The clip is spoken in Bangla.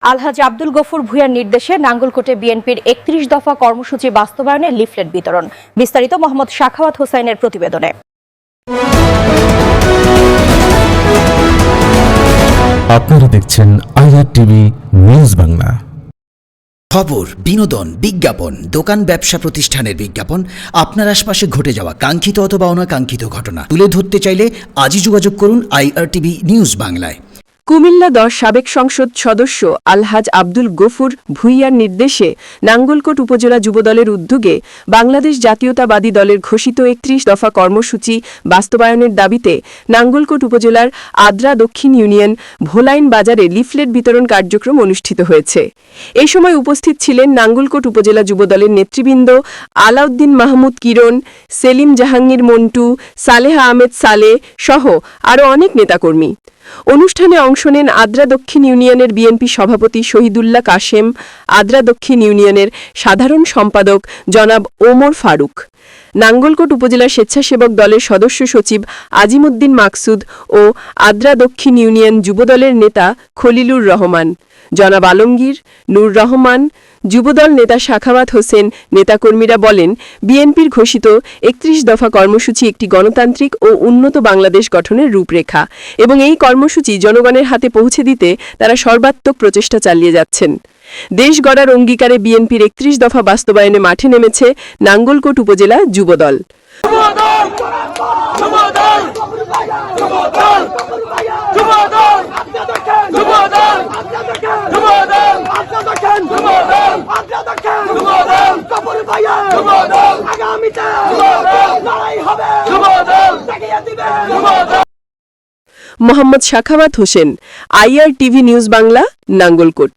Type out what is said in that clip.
আলহাজ আব্দুল গফুর ভূঁইয়ার নির্দেশে নাঙ্গলকোটে বিএনপির ৩১ দফা কর্মসূচি বাস্তবায়নে লিফলেট বিতরণ। বিস্তারিত মোহাম্মদ সাখাওয়াত হোসাইনের প্রতিবেদনে। আপনারা দেখছেন IRTV নিউজ বাংলা। খবর, বিনোদন, বিজ্ঞাপন, দোকান, ব্যবসা প্রতিষ্ঠানের বিজ্ঞাপন, আপনার আশপাশে ঘটে যাওয়া কাঙ্ক্ষিত অথবা অনাকাঙ্ক্ষিত ঘটনা তুলে ধরতে চাইলে আজই যোগাযোগ করুন IRTV নিউজ বাংলায়। কুমিল্লা 10 সাবেক সংসদ সদস্য আলহাজ আব্দুল গফুর ভূঁইয়ার নির্দেশে নাঙ্গলকোট উপজেলা যুবদলের উদ্যোগে বাংলাদেশ জাতীয়তাবাদী দলের ঘোষিত ৩১ দফা কর্মসূচি বাস্তবায়নের দাবিতে নাঙ্গলকোট উপজেলার আদ্রা দক্ষিণ ইউনিয়ন ভোলাইন বাজারে লিফলেট বিতরণ কার্যক্রম অনুষ্ঠিত হয়েছে। এই সময় উপস্থিত ছিলেন নাঙ্গলকোট উপজেলা যুবদলের নেতৃবৃন্দ আলাউদ্দিন মাহমুদ কিরণ, সেলিম জাহাঙ্গীর মন্টু, সালেহা আহমেদ সালে সহ আরও অনেক নেতাকর্মী। অনুষ্ঠানে অংশ নেন আদ্রা দক্ষিণ ইউনিয়নের বিএনপি সভাপতি শহীদুল্লাহ কাশেম, আদ্রা দক্ষিণ ইউনিয়নের সাধারণ সম্পাদক জনাব ওমর ফারুক, নাঙ্গলকোট উপজেলা স্বেচ্ছাসেবক দলের সদস্য সচিব আজিমউদ্দিন মাকসুদ ও আদ্রা দক্ষিণ ইউনিয়ন যুবদলের নেতা খলিলুর রহমান, জনাব আলমগীর, নূর রহমান, যুবদল নেতা সাখাওয়াত হোসেন। নেতাকর্মীরা বলেন, বিএনপির ঘোষিত ৩১ দফা কর্মসূচি একটি গণতান্ত্রিক ও উন্নত বাংলাদেশ গঠনের রূপরেখা এবং এই কর্মসূচি জনগণের হাতে পৌঁছে দিতে তারা সর্বাত্মক প্রচেষ্টা চালিয়ে যাচ্ছেন। দেশ গড়ার অঙ্গীকারে বিএনপির ৩১ দফা বাস্তবায়নে মাঠে নেমেছে নাঙ্গলকোট উপজেলা যুবদল। Mohammad Sakhawat Hossain, IRTV news Bangla, Nangalkot.